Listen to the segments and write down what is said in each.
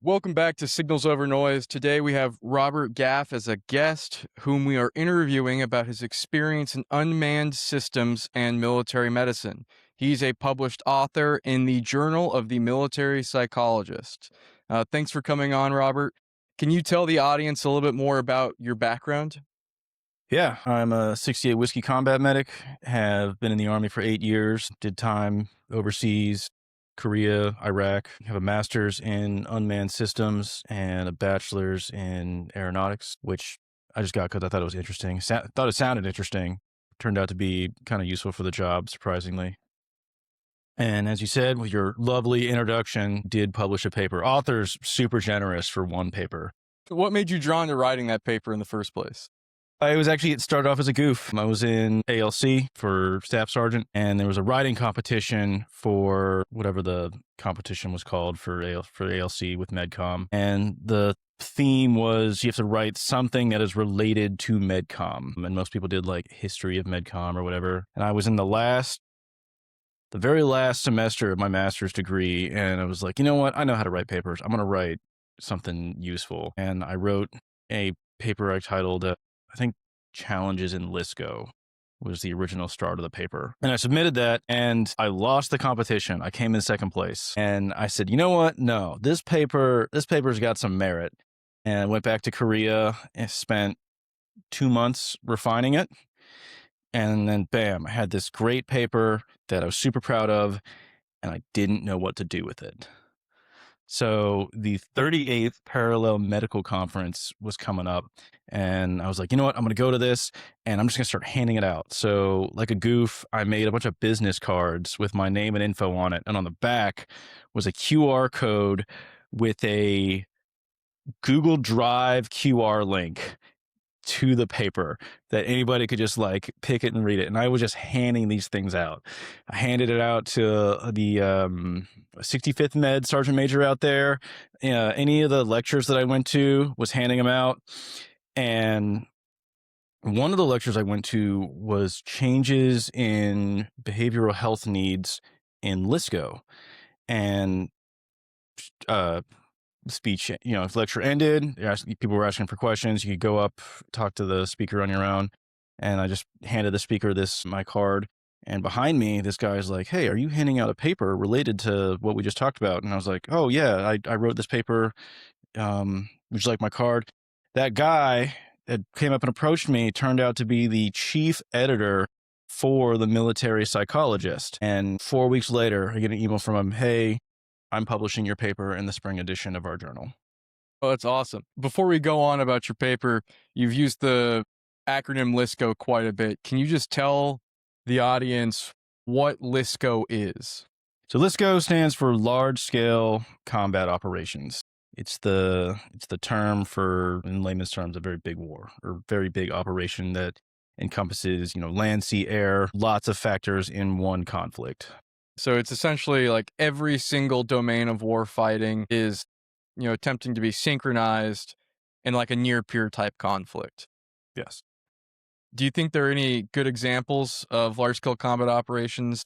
Welcome back to Signals Over Noise. Today we have Robert Gaff as a guest, whom we are interviewing about his experience in unmanned systems and military medicine. He's a published author in the Journal of the Military Psychologist. Thanks for coming on, Robert. Can you tell the audience a little bit more about your background? Yeah, I'm a 68 whiskey combat medic, have been in the Army for 8 years, did time overseas, Korea, Iraq, have a master's in unmanned systems and a bachelor's in aeronautics, which I just got because I thought it was interesting. Thought it sounded interesting. Turned out to be kind of useful for the job, surprisingly. And as you said, with your lovely introduction, did publish a paper. Author's super generous for one paper. What made you drawn to writing that paper in the first place? It started off as a goof. I was in ALC for staff sergeant, and there was a writing competition for whatever the competition was called for ALC with MedCom. And the theme was you have to write something that is related to MedCom. And most people did like history of MedCom or whatever. And I was in the very last semester of my master's degree, and I was like, you know what? I know how to write papers. I'm going to write something useful. And I wrote a paper I titled I think Challenges in LISCO was the original start of the paper. And I submitted that and I lost the competition. I came in second place. And I said, you know what? No, this paper's got some merit. And I went back to Korea and spent 2 months refining it. And then bam, I had this great paper that I was super proud of, and I didn't know what to do with it. So the 38th Parallel Medical Conference was coming up, and I was like, you know what? I'm going to go to this, and I'm just going to start handing it out. So like a goof, I made a bunch of business cards with my name and info on it, and on the back was a QR code with a Google Drive QR link to the paper that anybody could just like pick it and read it. And I was just handing these things out. I handed it out to the 65th Med Sergeant Major out there. Any of the lectures that I went to was handing them out. And one of the lectures I went to was changes in behavioral health needs in LISCO. And speech, if lecture ended, people were asking for questions. You could go up, talk to the speaker on your own. And I just handed the speaker my card. And behind me, this guy's like, hey, are you handing out a paper related to what we just talked about? And I was like, oh, yeah, I wrote this paper. Would you like my card? That guy that came up and approached me turned out to be the chief editor for the Military Psychologist. And 4 weeks later, I get an email from him, hey, I'm publishing your paper in the spring edition of our journal. Oh, that's awesome. Before we go on about your paper, you've used the acronym LISCO quite a bit. Can you just tell the audience what LISCO is? So LISCO stands for Large Scale Combat Operations. It's the term for, in layman's terms, a very big war or very big operation that encompasses, land, sea, air, lots of factors in one conflict. So it's essentially like every single domain of war fighting is, attempting to be synchronized in like a near peer type conflict. Yes. Do you think there are any good examples of large scale combat operations?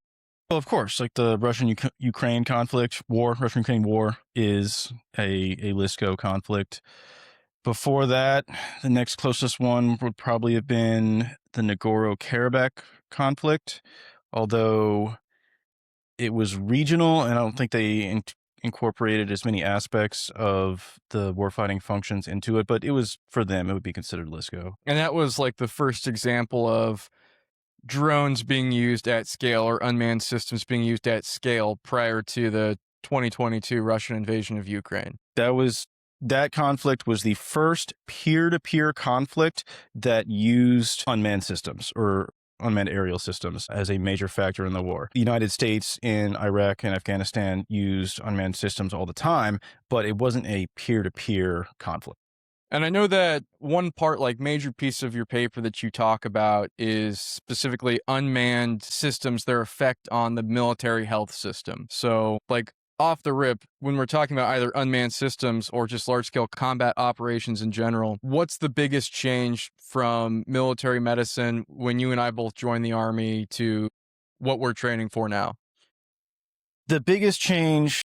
Well, of course, like the Russian-Ukraine conflict war, Russian-Ukraine war is a LISCO conflict. Before that, the next closest one would probably have been the Nagorno-Karabakh conflict, although it was regional, and I don't think they incorporated as many aspects of the warfighting functions into it, but it was, for them, it would be considered LISCO. And that was like the first example of drones being used at scale or unmanned systems being used at scale prior to the 2022 Russian invasion of Ukraine. That conflict was the first peer-to-peer conflict that used unmanned systems or unmanned aerial systems as a major factor in the war. The United States in Iraq and Afghanistan used unmanned systems all the time, but it wasn't a peer-to-peer conflict. And I know that one part, like major piece of your paper that you talk about is specifically unmanned systems, their effect on the military health system. So like off the rip, when we're talking about either unmanned systems or just large scale combat operations in general, what's the biggest change from military medicine when you and I both joined the Army to what we're training for now? The biggest change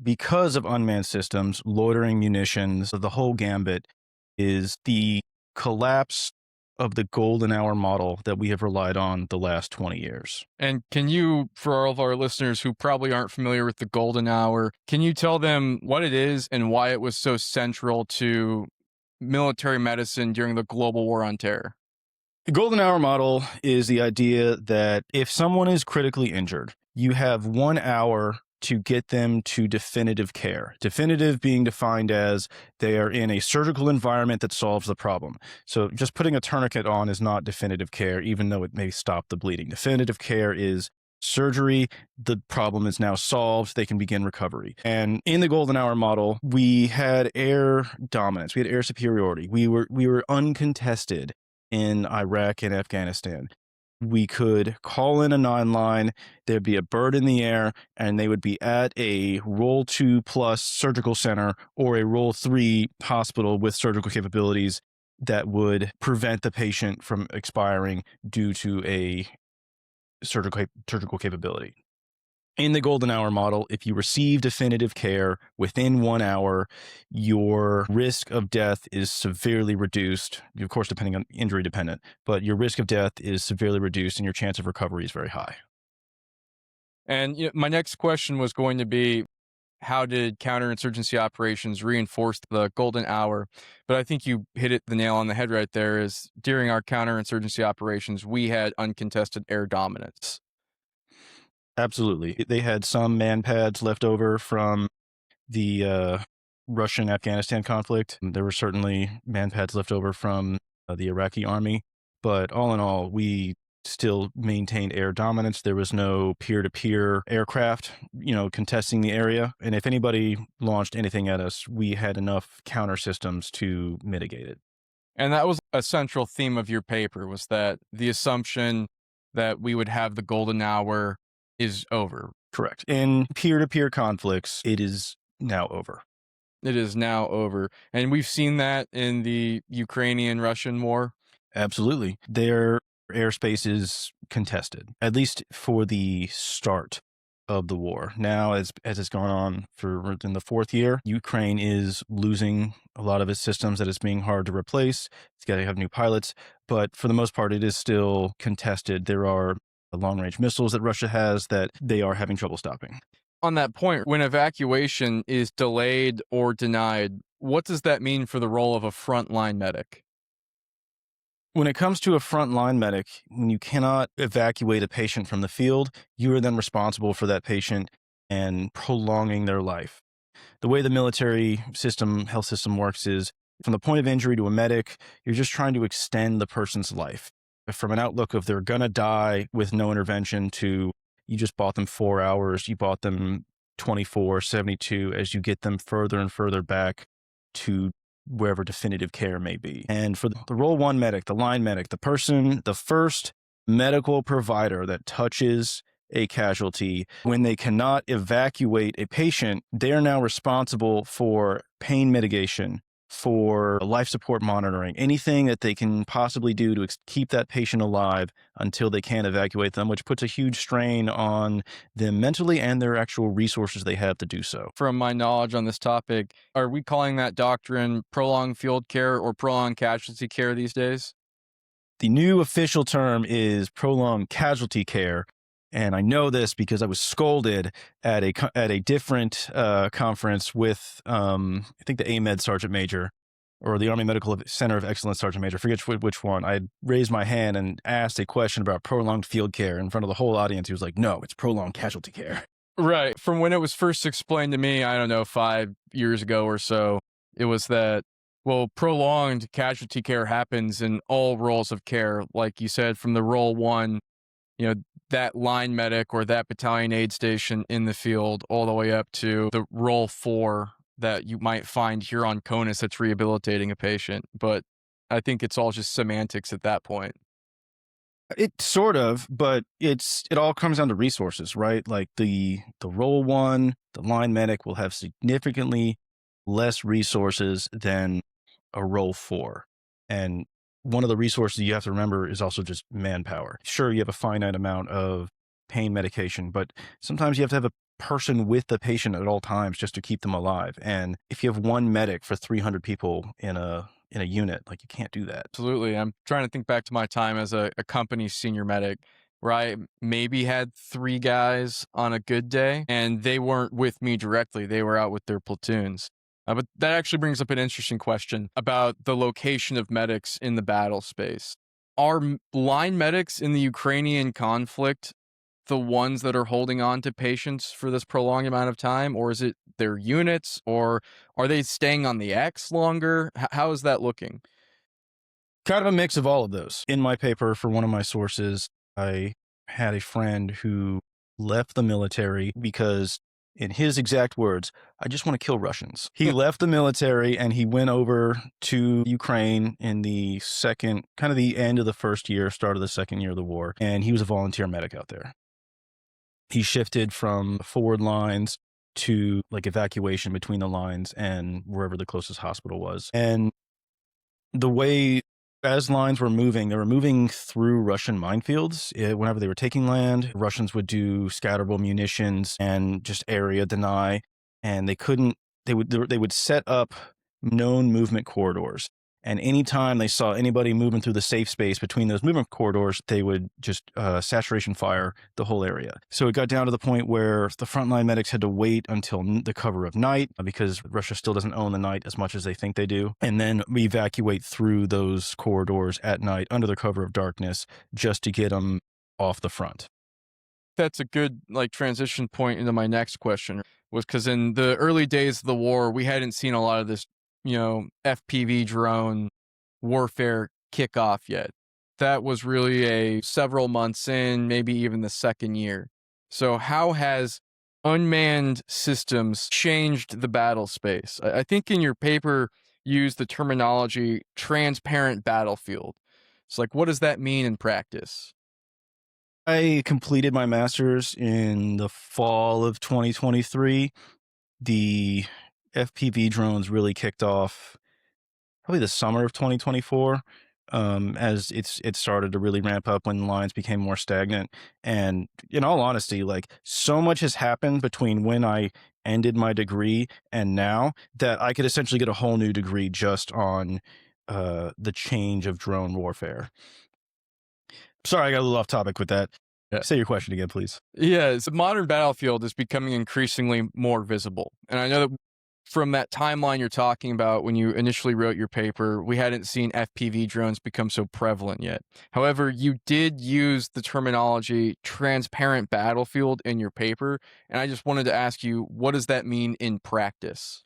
Because of unmanned systems, loitering munitions, the whole gambit is the collapse of the golden hour model that we have relied on the last 20 years. And can you, for all of our listeners who probably aren't familiar with the golden hour, can you tell them what it is and why it was so central to military medicine during the global war on terror? The golden hour model is the idea that if someone is critically injured, you have 1 hour to get them to definitive care. Definitive being defined as they are in a surgical environment that solves the problem. So just putting a tourniquet on is not definitive care, even though it may stop the bleeding. Definitive care is surgery, the problem is now solved, they can begin recovery. And in the golden hour model, we had air dominance, we had air superiority. We were uncontested in Iraq and Afghanistan. We could call in a 9 line, there'd be a bird in the air, and they would be at a Role 2 plus surgical center or a Role 3 hospital with surgical capabilities that would prevent the patient from expiring due to a surgical capability. In the golden hour model, if you receive definitive care within 1 hour, your risk of death is severely reduced. Of course, depending on injury dependent, but your risk of death is severely reduced and your chance of recovery is very high. And my next question was going to be, how did counterinsurgency operations reinforce the golden hour? But I think you hit the nail on the head right there. Is during our counterinsurgency operations, we had uncontested air dominance. Absolutely. They had some man pads left over from the Russian-Afghanistan conflict. There were certainly man pads left over from the Iraqi army. But all in all, we still maintained air dominance. There was no peer-to-peer aircraft, contesting the area. And if anybody launched anything at us, we had enough counter systems to mitigate it. And that was a central theme of your paper, was that the assumption that we would have the golden hour is over. Correct. In peer-to-peer conflicts, it is now over. It is now over. And we've seen that in the Ukrainian-Russian war. Absolutely. Their airspace is contested, at least for the start of the war. Now, as it's gone on in the 4th year, Ukraine is losing a lot of its systems that is being hard to replace. It's got to have new pilots, but for the most part, it is still contested. There are long-range missiles that Russia has that they are having trouble stopping. On that point, when evacuation is delayed or denied, what does that mean for the role of a frontline medic? When it comes to a frontline medic, when you cannot evacuate a patient from the field, you are then responsible for that patient and prolonging their life. The way the military health system works is from the point of injury to a medic, you're just trying to extend the person's life. From an outlook of they're going to die with no intervention to you just bought them 4 hours, you bought them 24, 72, as you get them further and further back to wherever definitive care may be. And for the Role 1 medic, the line medic, the first medical provider that touches a casualty, when they cannot evacuate a patient, they're now responsible for pain mitigation, for life support monitoring, anything that they can possibly do to keep that patient alive until they can evacuate them, which puts a huge strain on them mentally and their actual resources they have to do so. From my knowledge on this topic, are we calling that doctrine prolonged field care or prolonged casualty care these days? The new official term is prolonged casualty care. And I know this because I was scolded at a different conference with, I think the AMED Sergeant Major or the Army Medical Center of Excellence Sergeant Major. I forget which one. I raised my hand and asked a question about prolonged field care in front of the whole audience. He was like, no, it's prolonged casualty care. Right. From when it was first explained to me, I don't know, 5 years ago or so, it was that, well, prolonged casualty care happens in all roles of care. Like you said, from the Role 1, that line medic or that battalion aid station in the field, all the way up to the Role 4 that you might find here on CONUS that's rehabilitating a patient. But I think it's all just semantics at that point. It sort of, but it all comes down to resources, right? Like the Role 1, the line medic will have significantly less resources than a Role 4. And one of the resources you have to remember is also just manpower. Sure, you have a finite amount of pain medication, but sometimes you have to have a person with the patient at all times just to keep them alive. And if you have one medic for 300 people in a unit, like, you can't do that. Absolutely. I'm trying to think back to my time as a company senior medic, where I maybe had 3 guys on a good day, and they weren't with me directly. They were out with their platoons. But that actually brings up an interesting question about the location of medics in the battle space. Are line medics in the Ukrainian conflict the ones that are holding on to patients for this prolonged amount of time, or is it their units, or are they staying on the X longer? How is that looking? Kind of a mix of all of those. In my paper for one of my sources, I had a friend who left the military because, in his exact words, I just want to kill Russians. He left the military and he went over to Ukraine in the second, kind of the end of the first year, start of the second year of the war. And he was a volunteer medic out there. He shifted from forward lines to like evacuation between the lines and wherever the closest hospital was. And the way, as lines were moving, they were moving through Russian minefields. Whenever they were taking land, Russians would do scatterable munitions and just area deny. And they would set up known movement corridors. And anytime they saw anybody moving through the safe space between those movement corridors, they would just saturation fire the whole area. So it got down to the point where the frontline medics had to wait until the cover of night, because Russia still doesn't own the night as much as they think they do. And then we evacuate through those corridors at night under the cover of darkness just to get them off the front. That's a good transition point into my next question, was because in the early days of the war, we hadn't seen a lot of this FPV drone warfare kick off yet. That was really a several months in, maybe even the second year. So how has unmanned systems changed the battle space? I think in your paper you used the terminology transparent battlefield. It's like, what does that mean in practice? I completed my master's in the fall of 2023. The FPV drones really kicked off probably the summer of 2024, as it started to really ramp up when lines became more stagnant. And in all honesty, like, so much has happened between when I ended my degree and now that I could essentially get a whole new degree just on the change of drone warfare. Sorry, I got a little off topic with that. Yeah. Say your question again, please. Yeah, the modern battlefield is becoming increasingly more visible. And I know that from that timeline you're talking about when you initially wrote your paper, we hadn't seen FPV drones become so prevalent yet. However, you did use the terminology transparent battlefield in your paper, and I just wanted to ask you, what does that mean in practice?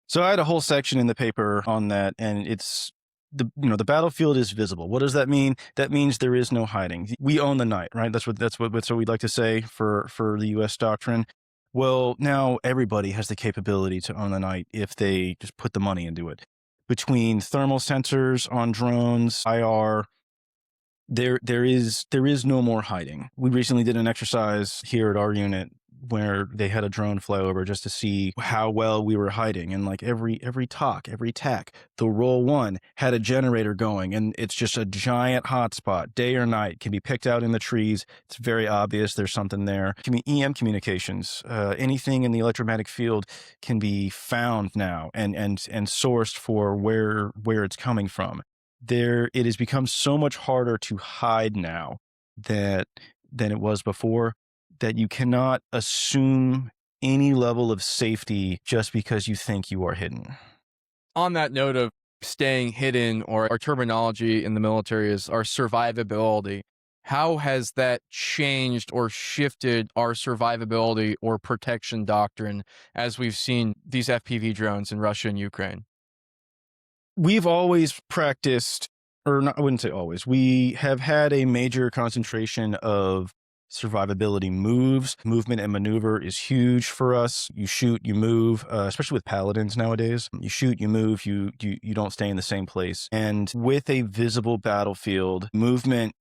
So I had a whole section in the paper on that, and it's the battlefield is visible. What does that mean? That means there is no hiding. We own the night, right? That's what we'd like to say for the U.S. doctrine. Well, now everybody has the capability to own the night if they just put the money into it. Between thermal sensors on drones, IR, there is no more hiding. We recently did an exercise here at our unit where they had a drone fly over just to see how well we were hiding, and like every talk, every tack, the roll one had a generator going, and it's just a giant hotspot, day or night, can be picked out in the trees. It's very obvious there's something there. EM communications, anything in the electromagnetic field can be found now and sourced for where it's coming from. It has become so much harder to hide now than it was before, that you cannot assume any level of safety just because you think you are hidden. On that note of staying hidden, or our terminology in the military is our survivability, how has that changed or shifted our survivability or protection doctrine as we've seen these FPV drones in Russia and Ukraine? We've always practiced, or not, I wouldn't say always, we have had a major concentration of survivability moves. Movement and maneuver is huge for us. You shoot, you move, especially with paladins nowadays. You shoot, you move, you don't stay in the same place. And with a visible battlefield, movement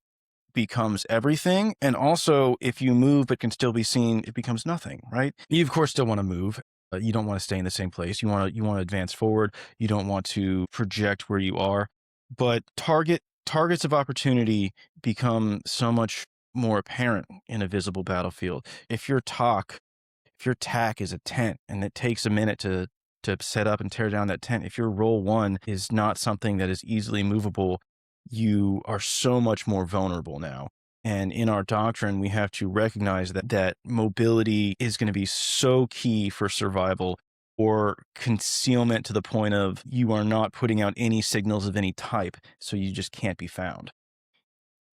becomes everything. And also, if you move but can still be seen, it becomes nothing, right? You of course still want to move. You don't want to stay in the same place. You want to advance forward. You don't want to project where you are. But targets of opportunity become so much more apparent in a visible battlefield. If your If your tack is a tent and it takes a minute to set up and tear down that tent, if your roll one is not something that is easily movable, you are so much more vulnerable now. And in our doctrine, we have to recognize that mobility is going to be so key for survival or concealment to the point of you are not putting out any signals of any type, so you just can't be found.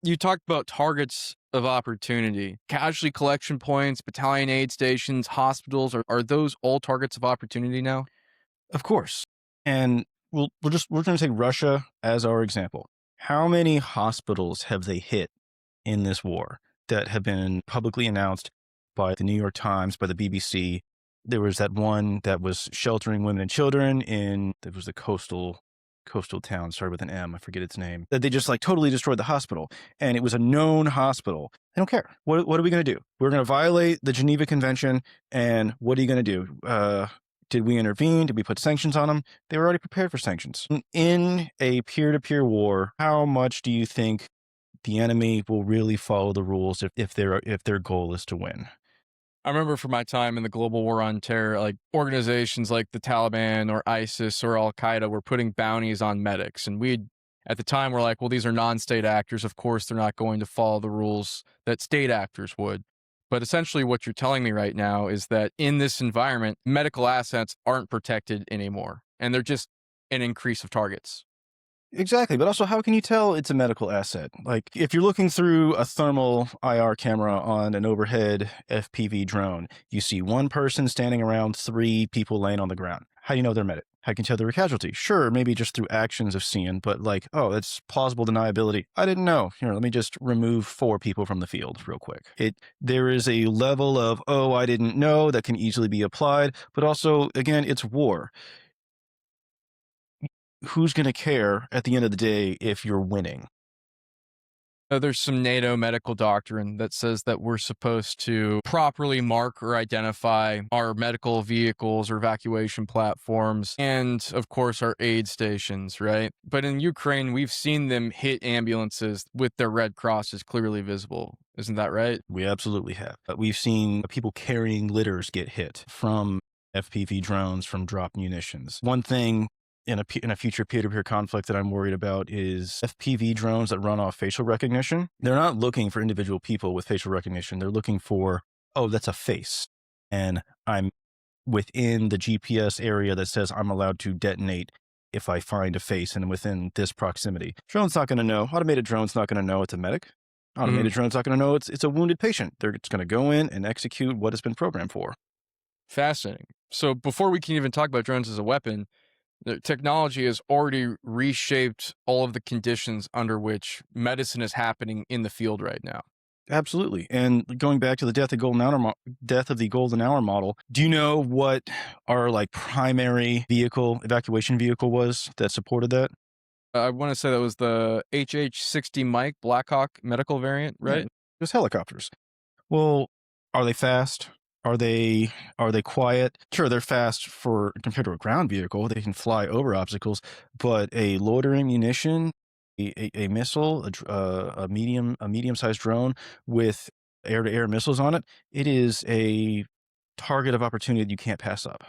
You talked about targets of opportunity, casualty collection points, battalion aid stations, hospitals. Are those all targets of opportunity now? Of course. And we're going to take Russia as our example. How many hospitals have they hit in this war that have been publicly announced by the New York Times, by the BBC? There was that one that was sheltering women and children it was the coastal town, started with an M, I forget its name, that they just like totally destroyed the hospital. And it was a known hospital. They don't care. What are we going to do? We're going to violate the Geneva Convention. And what are you going to do? Did we intervene? Did we put sanctions on them? They were already prepared for sanctions. In a peer-to-peer war, how much do you think the enemy will really follow the rules if their goal is to win? I remember from my time in the global war on terror, like organizations like the Taliban or ISIS or Al Qaeda were putting bounties on medics. And at the time, were like, well, these are non state actors. Of course, they're not going to follow the rules that state actors would. But essentially, what you're telling me right now is that in this environment, medical assets aren't protected anymore. And they're just an increase of targets. Exactly. But also, how can you tell it's a medical asset? Like, if you're looking through a thermal IR camera on an overhead FPV drone, you see one person standing around 3 people laying on the ground. How do you know they're medic? How can you tell they're a casualty? Sure, maybe just through actions of seeing, but like, oh, that's plausible deniability. I didn't know. Here, let me just remove 4 people from the field real quick. There is a level of, oh, I didn't know that can easily be applied, but also, again, it's war. Who's going to care at the end of the day if you're winning? There's some NATO medical doctrine that says that we're supposed to properly mark or identify our medical vehicles or evacuation platforms and, of course, our aid stations, right? But in Ukraine, we've seen them hit ambulances with their red crosses clearly visible. Isn't that right? We absolutely have. We've seen people carrying litters get hit from FPV drones, from drop munitions. One thing in a future peer-to-peer conflict that I'm worried about is FPV drones that run off facial recognition. They're not looking for individual people with facial recognition. They're looking for, oh, that's a face. And I'm within the GPS area that says I'm allowed to detonate if I find a face and within this proximity. Drone's not going to know. Automated drone's not going to know it's a medic. Automated drone's not going to know it's a wounded patient. They're just going to go in and execute what it's been programmed for. Fascinating. So before we can even talk about drones as a weapon, the technology has already reshaped all of the conditions under which medicine is happening in the field right now. Absolutely. And going back to the death of the golden hour model, do you know what our like primary evacuation vehicle was that supported that? I want to say that was the HH-60 Mike Blackhawk medical variant, right? Yeah, just helicopters. Well, are they fast? Are they quiet? Sure, they're fast compared to a ground vehicle. They can fly over obstacles, but a loitering munition, a missile, a medium-sized drone with air-to-air missiles on it, it is a target of opportunity that you can't pass up.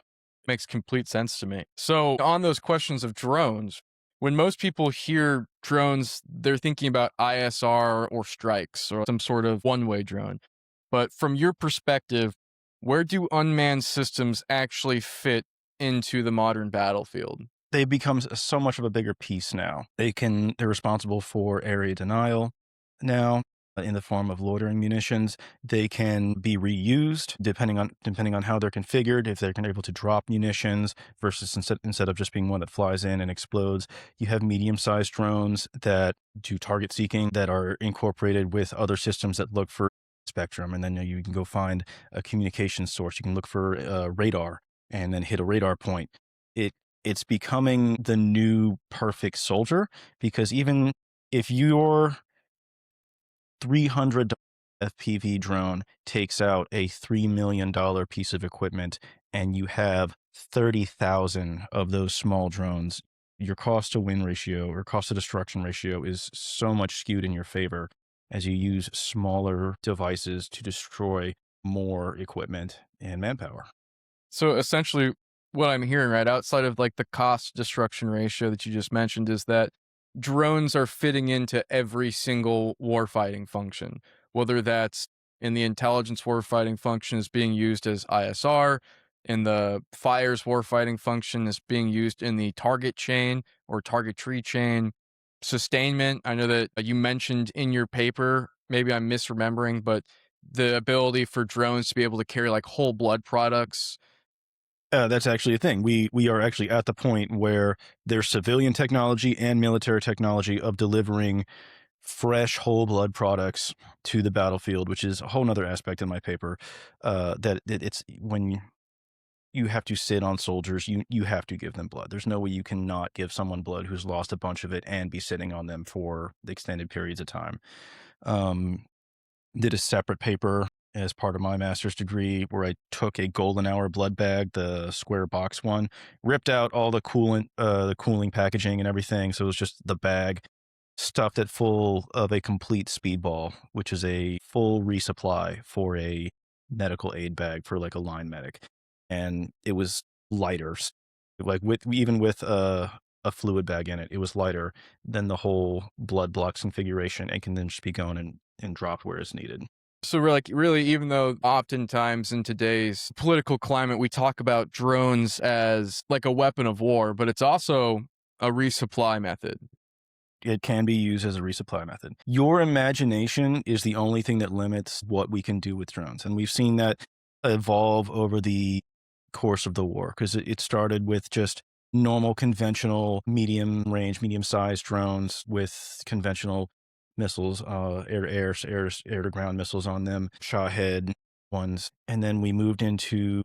Makes complete sense to me. So on those questions of drones, when most people hear drones, they're thinking about ISR or strikes or some sort of one-way drone. But from your perspective, where do unmanned systems actually fit into the modern battlefield? They become so much of a bigger piece now. They're responsible for area denial now in the form of loitering munitions. They can be reused depending on how they're configured. If they're able to drop munitions versus instead of just being one that flies in and explodes, you have medium-sized drones that do target seeking that are incorporated with other systems that look for spectrum, and then you can go find a communication source. You can look for radar and then hit a radar point. It's becoming the new perfect soldier, because even if your $300 FPV drone takes out a $3 million piece of equipment and you have 30,000 of those small drones, your cost to win ratio or cost to destruction ratio is so much skewed in your favor as you use smaller devices to destroy more equipment and manpower. So essentially, what I'm hearing, right, outside of like the cost destruction ratio that you just mentioned, is that drones are fitting into every single warfighting function, whether that's in the intelligence warfighting function is being used as ISR, in the fires warfighting function is being used in the target chain or target tree chain. Sustainment, I know that you mentioned in your paper, maybe I'm misremembering, but the ability for drones to be able to carry like whole blood products. That's actually a thing. We are actually at the point where there's civilian technology and military technology of delivering fresh whole blood products to the battlefield, which is a whole nother aspect in my paper. It's when you have to sit on soldiers, you have to give them blood. There's no way you cannot give someone blood who's lost a bunch of it and be sitting on them for extended periods of time. Um, did a separate paper as part of my master's degree where I took a golden hour blood bag, the square box one, ripped out all the coolant, the cooling packaging and everything. So it was just the bag, stuffed it full of a complete speedball, which is a full resupply for a medical aid bag for like a line medic. And it was lighter, like even with a fluid bag in it, it was lighter than the whole blood blocks configuration and can then just be going and dropped where it's needed. So we're like, really, even though oftentimes in today's political climate, we talk about drones as like a weapon of war, but it's also a resupply method. It can be used as a resupply method. Your imagination is the only thing that limits what we can do with drones. And we've seen that evolve over the course of the war because it started with just normal, conventional, medium range, medium sized drones with conventional missiles, air to ground missiles on them, Shahhed ones. And then we moved into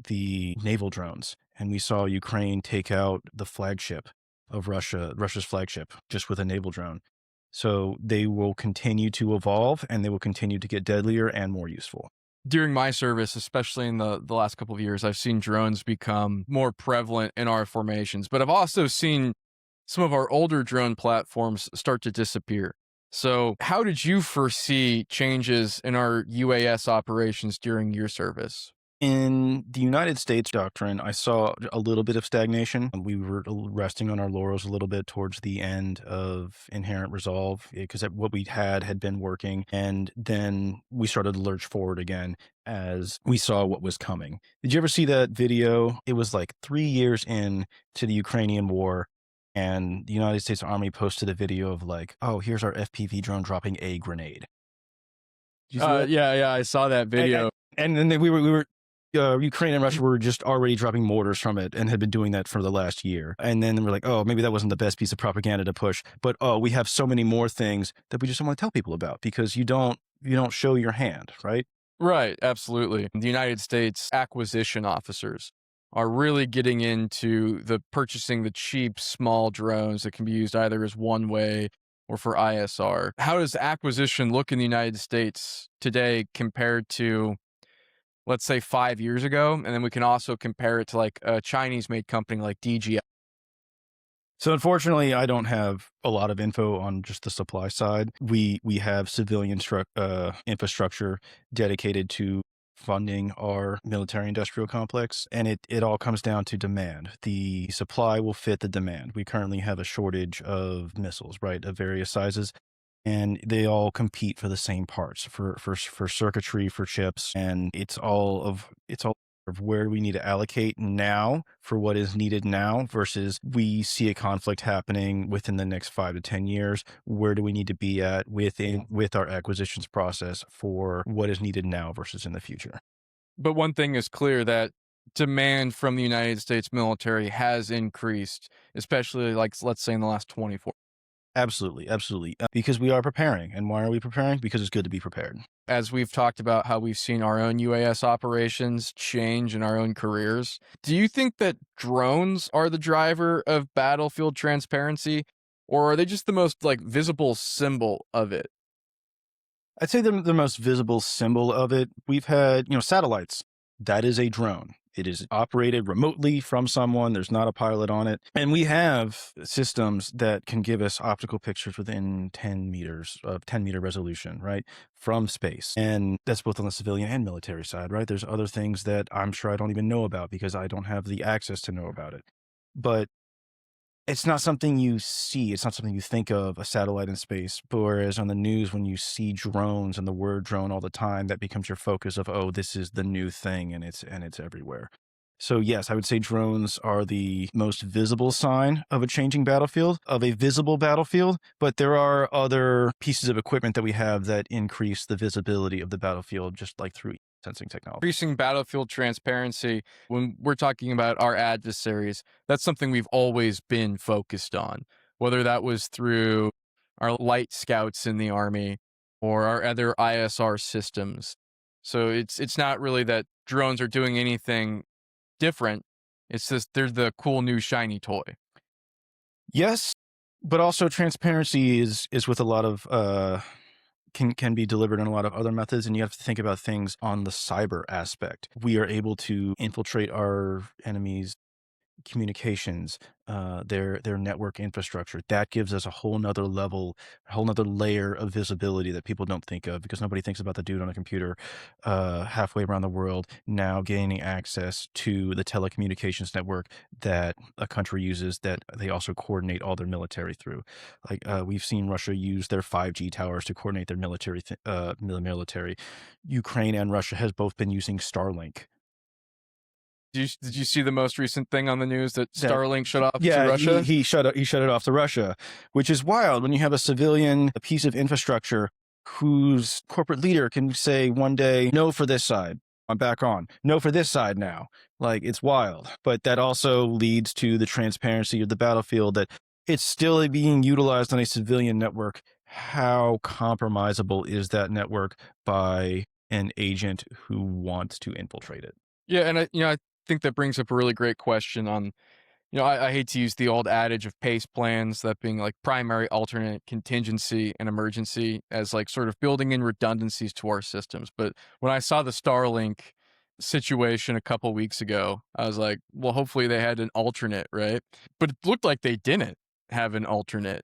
the naval drones and we saw Ukraine take out the flagship of Russia's flagship, just with a naval drone. So they will continue to evolve and they will continue to get deadlier and more useful. During my service, especially in the last couple of years, I've seen drones become more prevalent in our formations, but I've also seen some of our older drone platforms start to disappear. So, how did you foresee changes in our UAS operations during your service? In the United States doctrine, I saw a little bit of stagnation. We were resting on our laurels a little bit towards the end of Inherent Resolve because what we had been working. And then we started to lurch forward again as we saw what was coming. Did you ever see that video? It was like 3 years in to the Ukrainian war. And the United States Army posted a video of like, oh, here's our FPV drone dropping a grenade. Did you see that? Yeah, I saw that video. And then we were Ukraine and Russia were just already dropping mortars from it and had been doing that for the last year. And then we're like, oh, maybe that wasn't the best piece of propaganda to push. But oh, we have so many more things that we just don't want to tell people about because you don't show your hand, right? Right, absolutely. The United States acquisition officers are really getting into the purchasing the cheap small drones that can be used either as one way or for ISR. How does acquisition look in the United States today compared to, let's say, 5 years ago? And then we can also compare it to like a Chinese made company like DJI. So unfortunately, I don't have a lot of info on just the supply side. We have civilian infrastructure dedicated to funding our military industrial complex, and it all comes down to demand. The supply will fit the demand. We currently have a shortage of missiles, right, of various sizes, and they all compete for the same parts for circuitry, for chips, and it's all of where we need to allocate now for what is needed now versus we see a conflict happening within the next 5 to 10 years. Where do we need to be at with our acquisitions process for what is needed now versus in the future? But one thing is clear that demand from the United States military has increased, especially like, let's say, in the last 24. Absolutely, absolutely. Because we are preparing. And why are we preparing? Because it's good to be prepared. As we've talked about how we've seen our own UAS operations change in our own careers, do you think that drones are the driver of battlefield transparency, or are they just the most like visible symbol of it? I'd say the most visible symbol of it, we've had, satellites. That is a drone. It is operated remotely from someone. There's not a pilot on it. And we have systems that can give us optical pictures within 10 meters of 10-meter resolution, right? From space. And that's both on the civilian and military side, right? There's other things that I'm sure I don't even know about because I don't have the access to know about it. But it's not something you see. It's not something you think of, a satellite in space. But whereas on the news, when you see drones and the word drone all the time, that becomes your focus of, oh, this is the new thing and it's everywhere. So yes, I would say drones are the most visible sign of a changing battlefield, of a visible battlefield, but there are other pieces of equipment that we have that increase the visibility of the battlefield, just like through sensing technology. Increasing battlefield transparency, when we're talking about our adversaries, that's something we've always been focused on, whether that was through our light scouts in the army or our other ISR systems. So it's not really that drones are doing anything different. It's just they're the cool new shiny toy. Yes, but also transparency is with a lot of can be delivered in a lot of other methods, and you have to think about things on the cyber aspect. We are able to infiltrate our enemies' communications, their network infrastructure. That gives us a whole nother level, a whole nother layer of visibility that people don't think of because nobody thinks about the dude on a computer halfway around the world now gaining access to the telecommunications network that a country uses that they also coordinate all their military through. Like we've seen Russia use their 5G towers to coordinate their military. Ukraine and Russia has both been using Starlink. Did you see the most recent thing on the news that That Starlink shut off to Yeah, Russia? he shut it off to Russia, which is wild when you have a civilian, a piece of infrastructure whose corporate leader can say one day, no for this side, I'm back on. No for this side now. Like it's wild. But that also leads to the transparency of the battlefield that it's still being utilized on a civilian network. How compromisable is that network by an agent who wants to infiltrate it? Yeah, and I think that brings up a really great question on, I hate to use the old adage of PACE plans, that being like primary, alternate, contingency, and emergency, as like sort of building in redundancies to our systems. But when I saw the Starlink situation a couple weeks ago, I was like, well, hopefully they had an alternate, right? But it looked like they didn't have an alternate.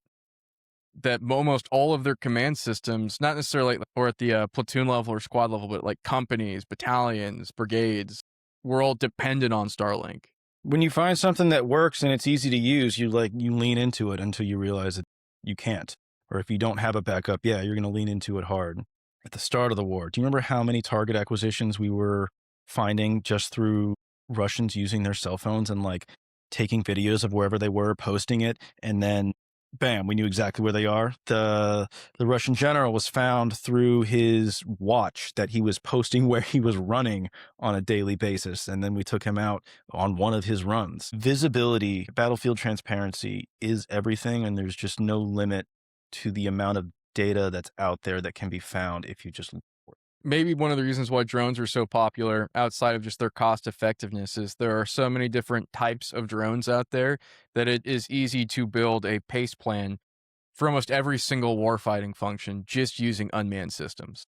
That almost all of their command systems, not necessarily or at the platoon level or squad level, but like companies, battalions, brigades, were all dependent on Starlink. When you find something that works and it's easy to use, you lean into it until you realize that you can't. Or if you don't have a backup, yeah, you're going to lean into it hard. At the start of the war, do you remember how many target acquisitions we were finding just through Russians using their cell phones and like taking videos of wherever they were, posting it, and then bam, we knew exactly where they are. The Russian general was found through his watch that he was posting where he was running on a daily basis, and then we took him out on one of his runs. Visibility, battlefield transparency is everything, and there's just no limit to the amount of data that's out there that can be found if you just look for it. Maybe one of the reasons why drones are so popular outside of just their cost effectiveness is there are so many different types of drones out there that it is easy to build a pace plan for almost every single warfighting function just using unmanned systems.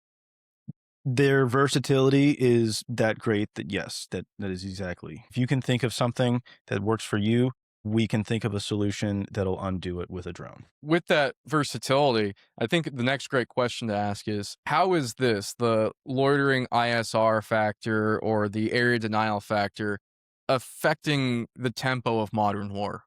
Their versatility is that great that yes, that is exactly. If you can think of something that works for you, we can think of a solution that'll undo it with a drone. With that versatility, I think the next great question to ask is how is this, the loitering ISR factor or the area denial factor, affecting the tempo of modern war?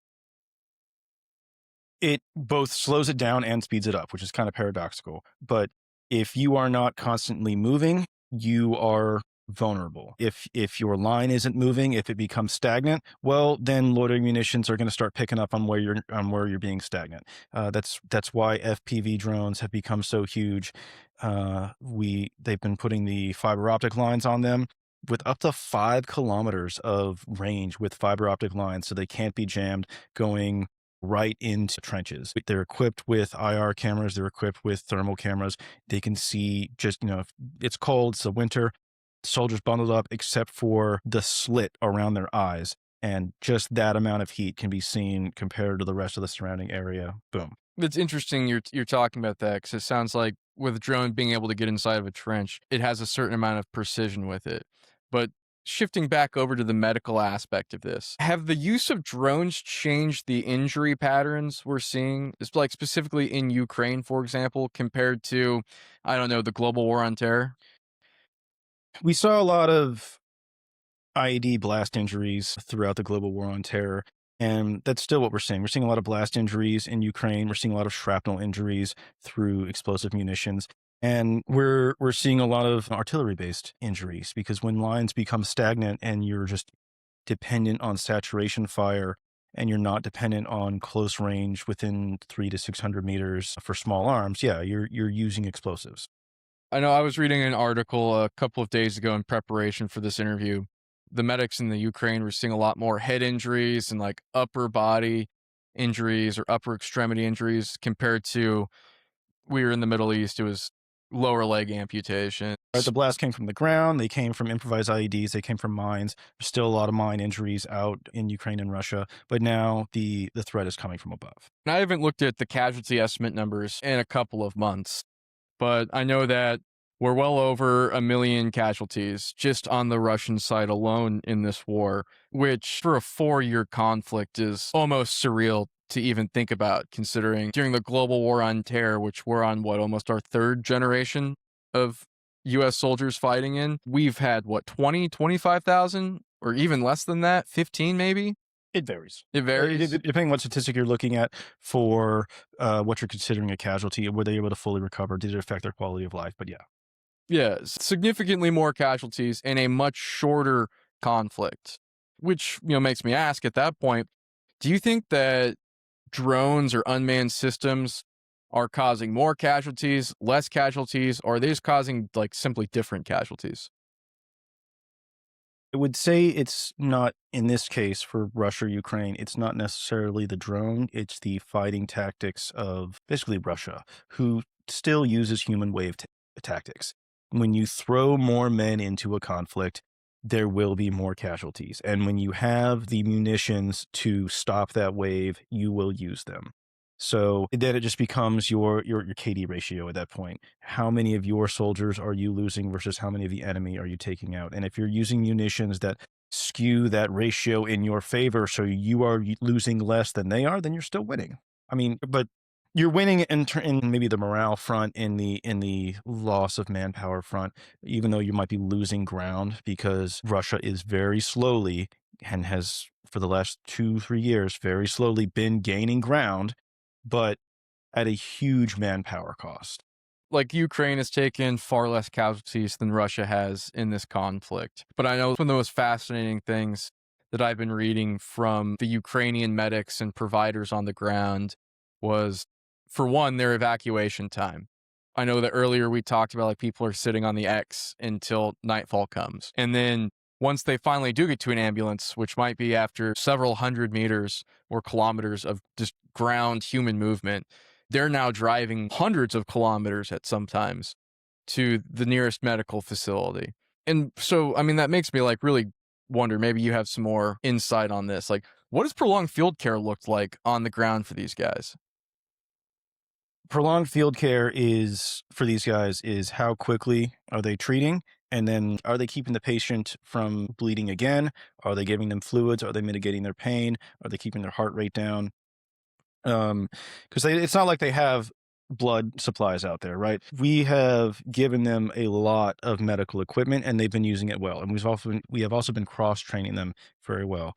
It both slows it down and speeds it up, which is kind of paradoxical. But if you are not constantly moving, you are vulnerable. If your line isn't moving, if it becomes stagnant, well, then loitering munitions are going to start picking up on where you're being stagnant. That's why FPV drones have become so huge. They've been putting the fiber optic lines on them with up to 5 kilometers of range with fiber optic lines, so they can't be jammed going right into trenches. They're equipped with IR cameras. They're equipped with thermal cameras. They can see just, if it's cold, it's the winter, soldiers bundled up except for the slit around their eyes. And just that amount of heat can be seen compared to the rest of the surrounding area. Boom. It's interesting you're talking about that because it sounds like with a drone being able to get inside of a trench, it has a certain amount of precision with it. But Shifting back over to the medical aspect of this, have the use of drones changed the injury patterns we're seeing, like specifically in Ukraine, for example, compared to, I don't know, the global war on terror? We saw a lot of IED blast injuries throughout the global war on terror. And that's still what we're seeing. We're seeing a lot of blast injuries in Ukraine. We're seeing a lot of shrapnel injuries through explosive munitions. And we're seeing a lot of artillery-based injuries because when lines become stagnant and you're just dependent on saturation fire and you're not dependent on close range within 300 to 600 meters for small arms, yeah, you're using explosives. I know I was reading an article a couple of days ago in preparation for this interview. The medics in the Ukraine were seeing a lot more head injuries and like upper body injuries or upper extremity injuries compared to we were in the Middle East. It was lower leg amputations. Right, the blasts came from the ground. They came from improvised IEDs. They came from mines. There's still a lot of mine injuries out in Ukraine and Russia, but now the threat is coming from above. And I haven't looked at the casualty estimate numbers in a couple of months, but I know that we're well over 1 million casualties just on the Russian side alone in this war, which for a 4-year conflict is almost surreal to even think about, considering during the global war on terror, which we're on what, almost our third generation of US soldiers fighting in, we've had what, 20, 25,000, or even less than that, 15 maybe? It varies. It varies. Depending what statistic you're looking at for what you're considering a casualty. Were they able to fully recover? Did it affect their quality of life? But yeah. Yeah, significantly more casualties in a much shorter conflict, which, makes me ask at that point, do you think that drones or unmanned systems are causing more casualties, less casualties, or are they just causing like simply different casualties? I would say it's not, in this case for Russia, Ukraine, it's not necessarily the drone, it's the fighting tactics of basically Russia, who still uses human wave tactics. When you throw more men into a conflict, there will be more casualties. And when you have the munitions to stop that wave, you will use them. So then it just becomes your KD ratio at that point. How many of your soldiers are you losing versus how many of the enemy are you taking out? And if you're using munitions that skew that ratio in your favor, so you are losing less than they are, then you're still winning. I mean, but you're winning in maybe the morale front, in the loss of manpower front, even though you might be losing ground because Russia is very slowly and has for the last 2 3 years very slowly been gaining ground, but at a huge manpower cost. Like Ukraine has taken far less casualties than Russia has in this conflict. But I know one of the most fascinating things that I've been reading from the Ukrainian medics and providers on the ground was, for one, their evacuation time. I know that earlier we talked about like people are sitting on the X until nightfall comes. And then once they finally do get to an ambulance, which might be after several hundred meters or kilometers of just ground human movement, they're now driving hundreds of kilometers at sometimes to the nearest medical facility. And so, I mean, that makes me like really wonder, maybe you have some more insight on this. Like, what does prolonged field care look like on the ground for these guys? Prolonged field care is for these guys is how quickly are they treating? And then are they keeping the patient from bleeding again? Are they giving them fluids? Are they mitigating their pain? Are they keeping their heart rate down? Because it's not like they have blood supplies out there, right? We have given them a lot of medical equipment, and they've been using it well. And we have also been cross training them very well.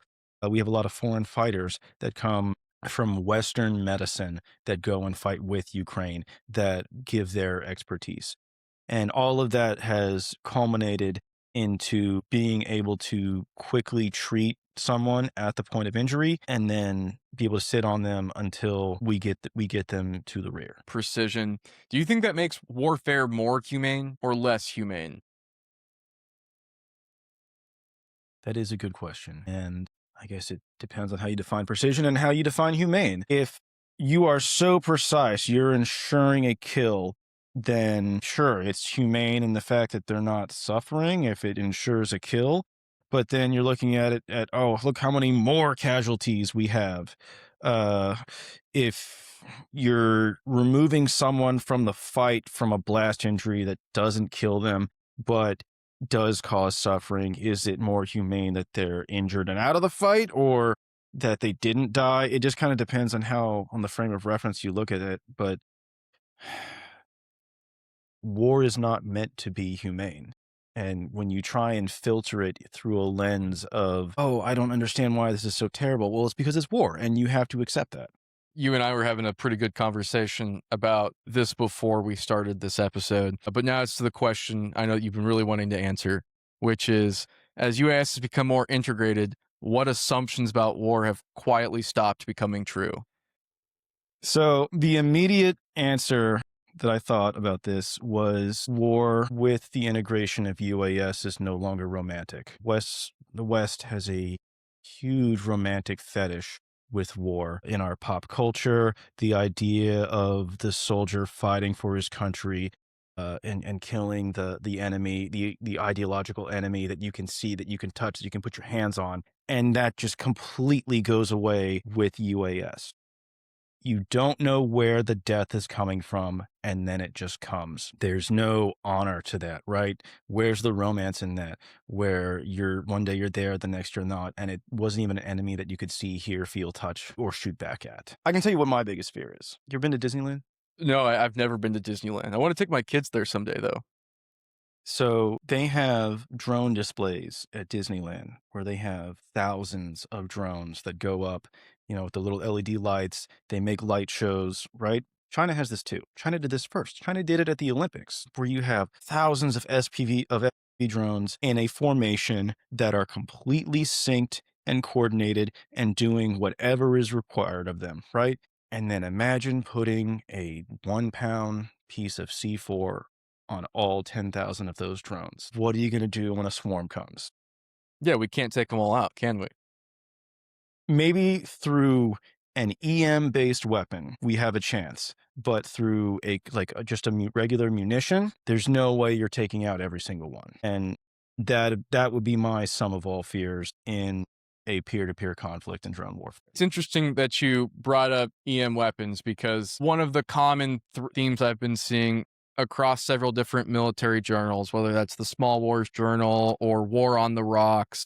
We have a lot of foreign fighters that come from Western medicine that go and fight with Ukraine that give their expertise. And all of that has culminated into being able to quickly treat someone at the point of injury and then be able to sit on them until we get them to the rear. Precision. Do you think that makes warfare more humane or less humane? That is a good question. And I guess it depends on how you define precision and how you define humane. If you are so precise, you're ensuring a kill, then sure, it's humane in the fact that they're not suffering if it ensures a kill. But then you're looking at it at, oh, look how many more casualties we have. Uh, if you're removing someone from the fight from a blast injury that doesn't kill them, but does cause suffering? Is it more humane that they're injured and out of the fight, or that they didn't die? It just kind of depends on how, on the frame of reference you look at it. But war is not meant to be humane. And when you try and filter it through a lens of, oh, I don't understand why this is so terrible. Well, it's because it's war and you have to accept that. You and I were having a pretty good conversation about this before we started this episode. But now it's to the question I know that you've been really wanting to answer, which is as US has become more integrated, what assumptions about war have quietly stopped becoming true? So the immediate answer that I thought about this was war with the integration of UAS is no longer romantic. The West has a huge romantic fetish with war in our pop culture. The idea of the soldier fighting for his country. And killing the enemy, the ideological enemy that you can see, that you can touch, that you can put your hands on, and that just completely goes away with UAS. You don't know where the death is coming from, and then it just comes. There's no honor to that, right? Where's the romance in that? Where you're one day you're there, the next you're not, and it wasn't even an enemy that you could see, hear, feel, touch, or shoot back at. I can tell you what my biggest fear is. You ever been to Disneyland? No, I've never been to Disneyland. I want to take my kids there someday, though. So they have drone displays at Disneyland where they have thousands of drones that go up, with the little LED lights. They make light shows, right? China has this too. China did this first. China did it at the Olympics, where you have thousands of FPV drones in a formation that are completely synced and coordinated and doing whatever is required of them, right? And then imagine putting a 1 pound piece of C4 on all 10,000 of those drones. What are you going to do when a swarm comes? Yeah, we can't take them all out, can we? Maybe through an EM based weapon, we have a chance, but through just a regular munition, there's no way you're taking out every single one. And that would be my sum of all fears in a peer-to-peer conflict in drone warfare. It's interesting that you brought up EM weapons because one of the common themes I've been seeing across several different military journals, whether that's the Small Wars Journal or War on the Rocks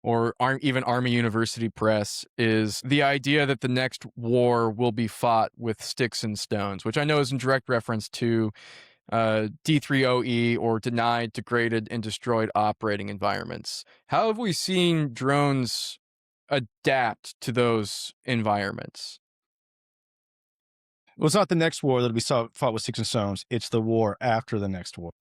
or even Army University Press, is the idea that the next war will be fought with sticks and stones, which I know is in direct reference to D3OE or denied, degraded, and destroyed operating environments. How have we seen drones adapt to those environments? Well, it's not the next war that'll be fought with sticks and stones. It's the war after the next war.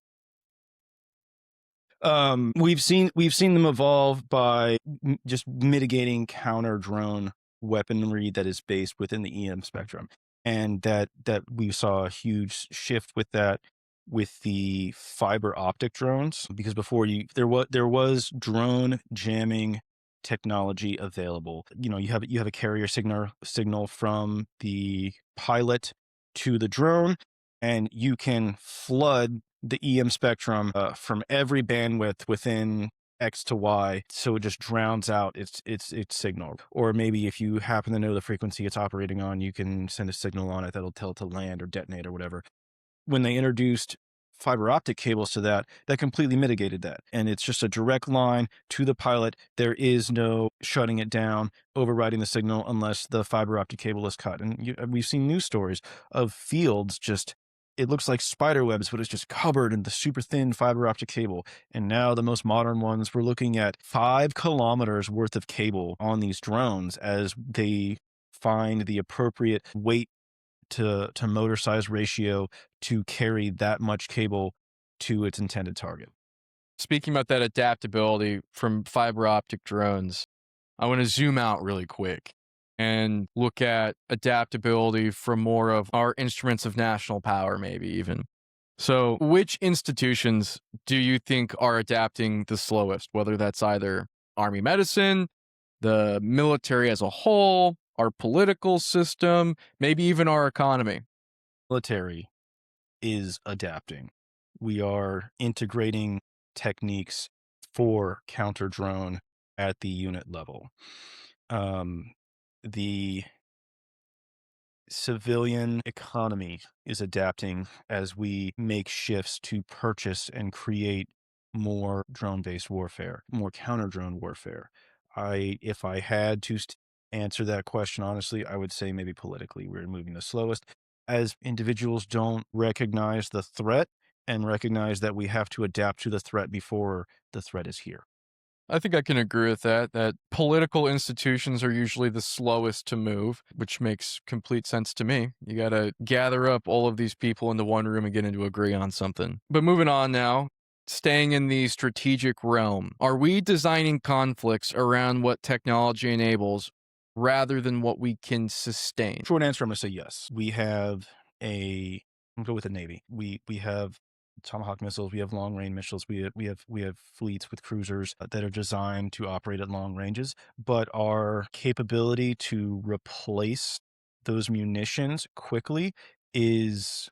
We've seen them evolve by just mitigating counter drone weaponry that is based within the EM spectrum, and that we saw a huge shift with that with the fiber optic drones, because before there was drone jamming technology available. You have a carrier signal from the pilot to the drone, and you can flood the EM spectrum from every bandwidth within X to Y, so it just drowns out its signal. Or maybe if you happen to know the frequency it's operating on, you can send a signal on it that'll tell it to land or detonate or whatever. When they introduced fiber optic cables to that completely mitigated that. And it's just a direct line to the pilot. There is no shutting it down, overriding the signal unless the fiber optic cable is cut. And we've seen news stories of fields it looks like spider webs, but it's just covered in the super thin fiber optic cable. And now the most modern ones, we're looking at 5 kilometers worth of cable on these drones as they find the appropriate weight to motor size ratio to carry that much cable to its intended target. Speaking about that adaptability from fiber optic drones, I want to zoom out really quick and look at adaptability from more of our instruments of national power, maybe even. So, which institutions do you think are adapting the slowest, whether that's either Army medicine, the military as a whole, our political system, maybe even our economy? Military is adapting. We are integrating techniques for counter drone at the unit level. Um, the civilian economy is adapting as we make shifts to purchase and create more drone-based warfare, more counter-drone warfare. If I had to answer that question honestly, I would say maybe politically we're moving the slowest, as individuals don't recognize the threat and recognize that we have to adapt to the threat before the threat is here. I think I can agree with that, that political institutions are usually the slowest to move, which makes complete sense to me. You got to gather up all of these people into one room and get them to agree on something. But moving on now, staying in the strategic realm, are we designing conflicts around what technology enables rather than what we can sustain? Short answer, I'm gonna say yes. We have I'm gonna go with the Navy. We have Tomahawk missiles, we have long range missiles, we have fleets with cruisers that are designed to operate at long ranges, but our capability to replace those munitions quickly is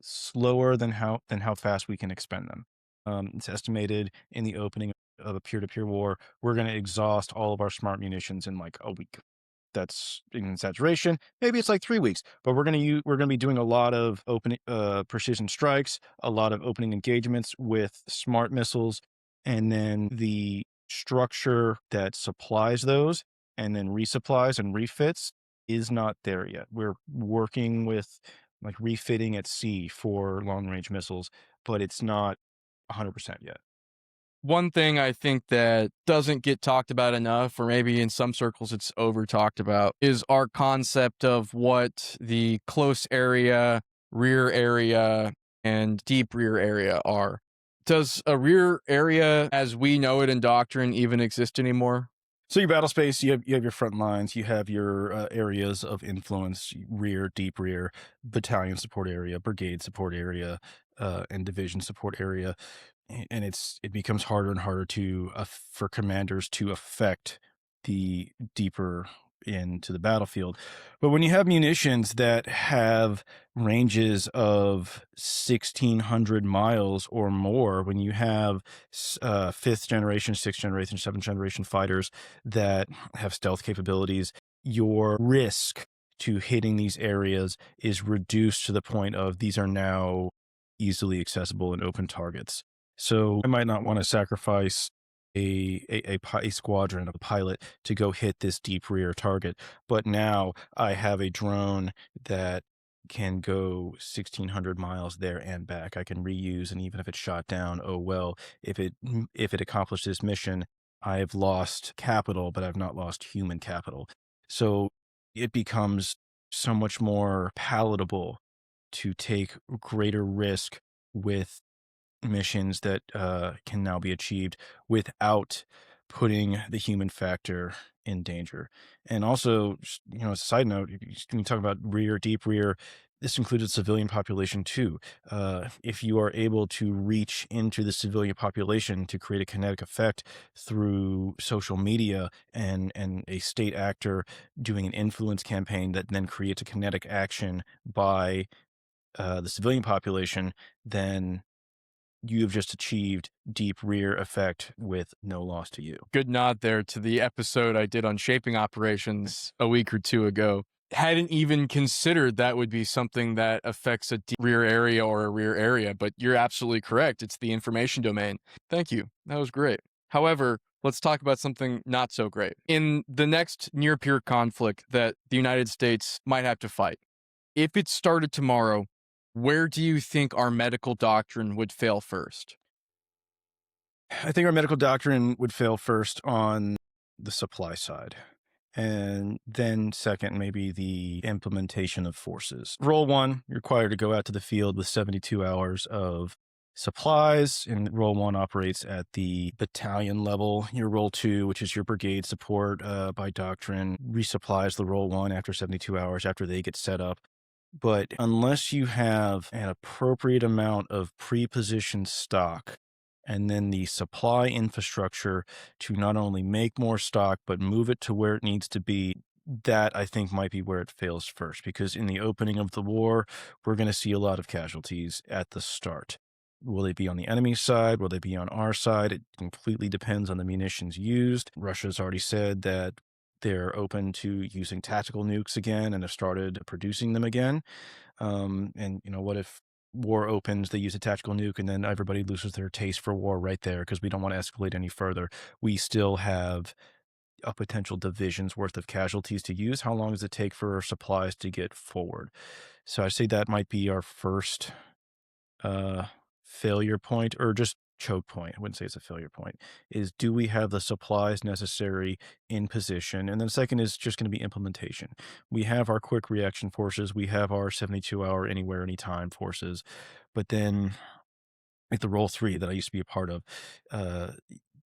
slower than how fast we can expend them. It's estimated in the opening of a peer-to-peer war, we're going to exhaust all of our smart munitions in like a week. That's an exaggeration. Maybe it's like 3 weeks, but we're going to be doing a lot of open precision strikes, a lot of opening engagements with smart missiles, and then the structure that supplies those and then resupplies and refits is not there yet. We're working with like refitting at sea for long range missiles, but it's not 100% yet. One thing I think that doesn't get talked about enough, or maybe in some circles it's over talked about, is our concept of what the close area, rear area, and deep rear area are. Does a rear area as we know it in doctrine even exist anymore? So your battle space, you have your front lines, you have your areas of influence, rear, deep rear, battalion support area, brigade support area, and division support area. And it becomes harder and harder to for commanders to affect the deeper into the battlefield. But when you have munitions that have ranges of 1,600 miles or more, when you have fifth generation, sixth generation, seventh generation fighters that have stealth capabilities, your risk to hitting these areas is reduced to the point of these are now easily accessible and open targets. So I might not want to sacrifice a squadron of a pilot to go hit this deep rear target, but now I have a drone that can go 1,600 miles there and back. I can reuse, and even if it's shot down, oh well. If it accomplished this mission, I've lost capital, but I've not lost human capital. So it becomes so much more palatable to take greater risk with missions that can now be achieved without putting the human factor in danger. And also, as a side note, when you talk about rear, deep rear, this included civilian population too. If you are able to reach into the civilian population to create a kinetic effect through social media and a state actor doing an influence campaign that then creates a kinetic action by the civilian population, then you have just achieved deep rear effect with no loss to you. Good nod there to the episode I did on shaping operations a week or two ago. Hadn't even considered that would be something that affects a deep rear area or a rear area, but you're absolutely correct. It's the information domain. Thank you. That was great. However, let's talk about something not so great. In the next near peer conflict that the United States might have to fight, if it started tomorrow, where do you think our medical doctrine would fail first? I think our medical doctrine would fail first on the supply side. And then second, maybe the implementation of forces. Role one, you're required to go out to the field with 72 hours of supplies, and role one operates at the battalion level. Your role two, which is your brigade support by doctrine, resupplies the role one after 72 hours after they get set up. But unless you have an appropriate amount of pre-positioned stock and then the supply infrastructure to not only make more stock, but move it to where it needs to be, that I think might be where it fails first. Because in the opening of the war, we're going to see a lot of casualties at the start. Will they be on the enemy side? Will they be on our side? It completely depends on the munitions used. Russia's already said that they're open to using tactical nukes again and have started producing them again. And what if war opens, they use a tactical nuke, and then everybody loses their taste for war right there because we don't want to escalate any further. We still have a potential division's worth of casualties to use. How long does it take for supplies to get forward? So I say that might be our first uh, failure point, or just choke point. I wouldn't say it's a failure point. Is, do we have the supplies necessary in position? And then second is just going to be implementation. We have our quick reaction forces. We have our 72-hour anywhere, anytime forces. But then like the roll three that I used to be a part of, uh,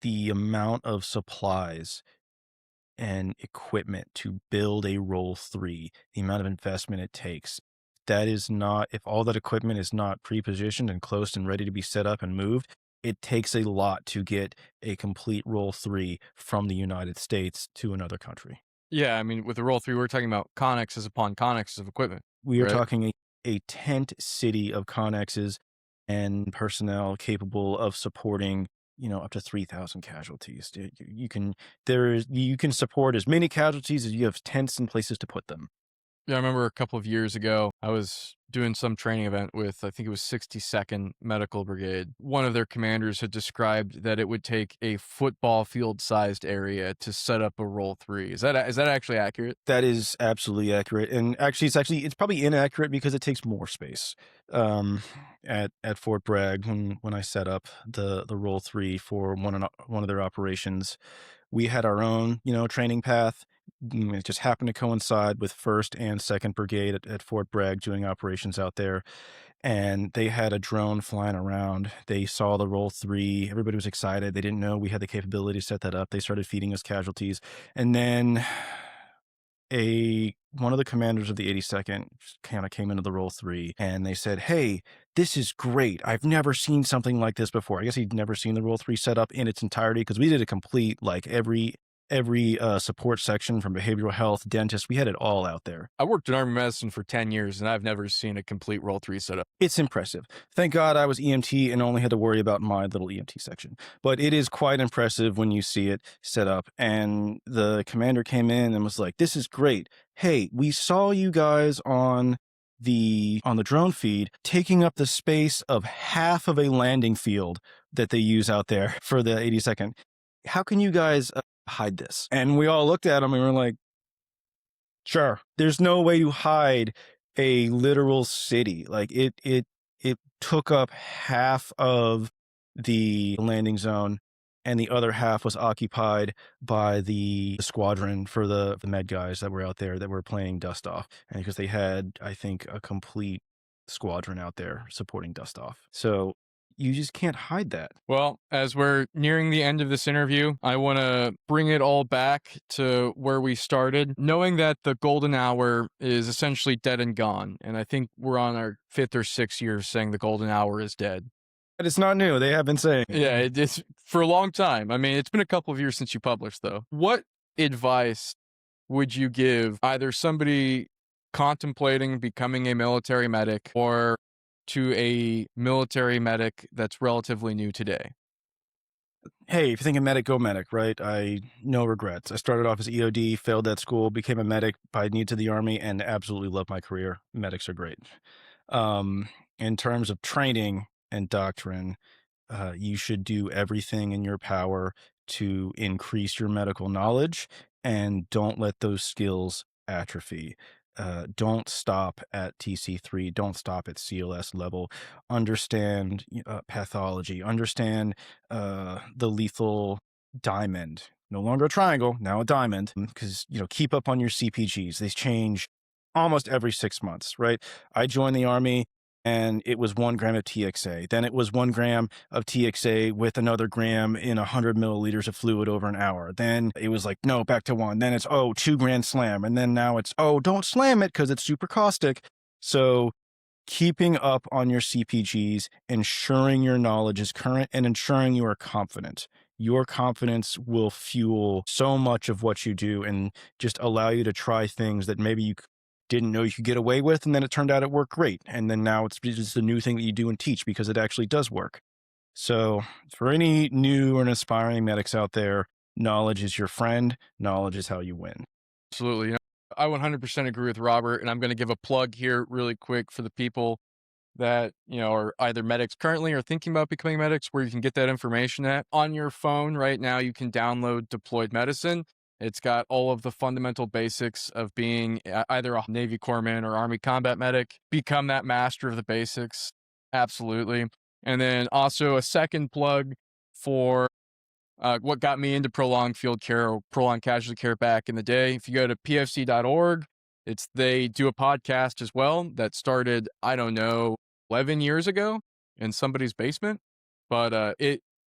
the amount of supplies and equipment to build a roll three, the amount of investment it takes. That is not, if all that equipment is not pre-positioned and close and ready to be set up and moved, it takes a lot to get a complete roll three from the United States to another country. Yeah, I mean, with the roll three, we're talking about connexes upon connexes of equipment, We are right? talking a tent city of connexes and personnel capable of supporting, up to 3,000 casualties. You can support as many casualties as you have tents and places to put them. Yeah, I remember a couple of years ago, I was doing some training event with, I think it was 62nd Medical Brigade. One of their commanders had described that it would take a football field sized area to set up a roll three. Is that actually accurate? That is absolutely accurate, and it's probably inaccurate because it takes more space. Um, at Fort Bragg, when I set up the roll three for one of their operations, we had our own, training path. It just happened to coincide with First and Second Brigade at Fort Bragg doing operations out there, and they had a drone flying around. They saw the roll three. Everybody was excited. They didn't know we had the capability to set that up. They started feeding us casualties, and then a one of the commanders of the 82nd kind of came into the roll three and they said, "Hey, this is great. I've never seen something like this before." I guess he'd never seen the roll three set up in its entirety because we did a complete, like, every support section from behavioral health, dentist. We had it all out there. I worked in Army medicine for 10 years and I've never seen a complete roll three setup. It's impressive. Thank God I was EMT and only had to worry about my little EMT section. But it is quite impressive when you see it set up. And the commander came in and was like, "This is great. Hey, we saw you guys on the drone feed taking up the space of half of a landing field that they use out there for the 82nd. How can you guys hide this?" And we all looked at him and we were like, "Sure." There's no way to hide a literal city. Like, it took up half of the landing zone, and the other half was occupied by the squadron for the med guys that were out there that were playing dust off. And because they had, I think, a complete squadron out there supporting dust off. So you just can't hide that. Well, as we're nearing the end of this interview, I want to bring it all back to where we started, knowing that the golden hour is essentially dead and gone. And I think we're on our 5th or 6th year saying the golden hour is dead. But it's not new. They have been saying it. Yeah, it's for a long time. I mean, it's been a couple of years since you published, though. What advice would you give either somebody contemplating becoming a military medic or to a military medic that's relatively new today? Hey, if you're thinking medic, go medic, right? No regrets. I started off as EOD, failed that school, became a medic by need to the Army, and absolutely love my career. Medics are great. In terms of training and doctrine, you should do everything in your power to increase your medical knowledge and don't let those skills atrophy. Don't stop at TC3. Don't stop at CLS level. Understand pathology. Understand the lethal diamond. No longer a triangle, now a diamond. Because, keep up on your CPGs. They change almost every 6 months, right? I joined the Army and it was 1 gram of TXA. Then it was 1 gram of TXA with another gram in 100 milliliters of fluid over an hour. Then it was like, no, back to 1. Then it's, 2 grand slam. And then now it's, don't slam it because it's super caustic. So keeping up on your CPGs, ensuring your knowledge is current, and ensuring you are confident. Your confidence will fuel so much of what you do and just allow you to try things that maybe you didn't know you could get away with, and then it turned out it worked great. And then now it's just the new thing that you do and teach because it actually does work. So for any new and aspiring medics out there, knowledge is your friend. Knowledge is how you win. Absolutely. I 100% agree with Robert, and I'm going to give a plug here really quick for the people that, are either medics currently or thinking about becoming medics, where you can get that information at. On your phone right now, you can download Deployed Medicine. It's got all of the fundamental basics of being either a Navy corpsman or Army combat medic. Become that master of the basics. Absolutely. And then also a second plug for what got me into prolonged field care or prolonged casualty care back in the day. If you go to pfc.org, they do a podcast as well that started, I don't know, 11 years ago in somebody's basement. But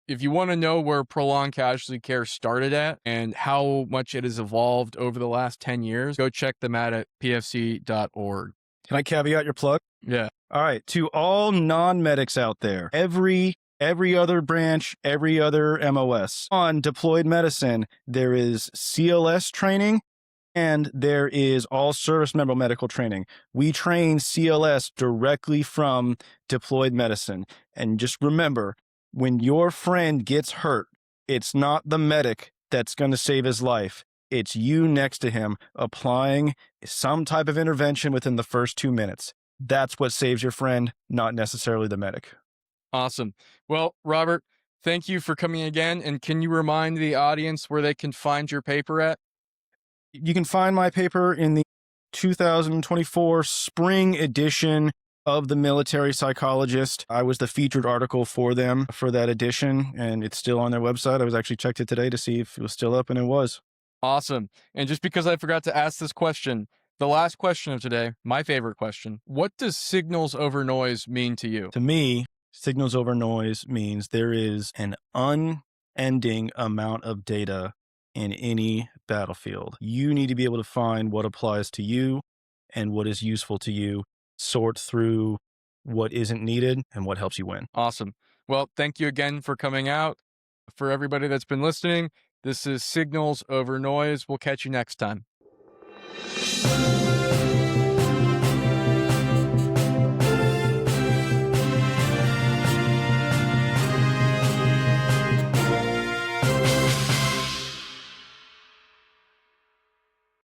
if you want to know where prolonged casualty care started at and how much it has evolved over the last 10 years, go check them out at pfc.org. Can I caveat your plug? Yeah. All right. To all non-medics out there, every other branch, every other MOS on Deployed Medicine, there is CLS training and there is all service member medical training. We train CLS directly from Deployed Medicine. And just remember, when your friend gets hurt, it's not the medic that's going to save his life. It's you next to him applying some type of intervention within the first 2 minutes. That's what saves your friend, not necessarily the medic. Awesome. Well, Robert, thank you for coming again. And can you remind the audience where they can find your paper at? You can find my paper in the 2024 spring edition of the Military Psychologist. I was the featured article for them for that edition, and it's still on their website. I was actually checked it today to see if it was still up, and it was. Awesome. And just because I forgot to ask this question, the last question of today, my favorite question, what does signals over noise mean to you? To me, signals over noise means there is an unending amount of data in any battlefield. You need to be able to find what applies to you and what is useful to you, sort through what isn't needed and what helps you win. Awesome. Well, thank you again for coming out. For everybody that's been listening, this is Signals Over Noise. We'll catch you next time.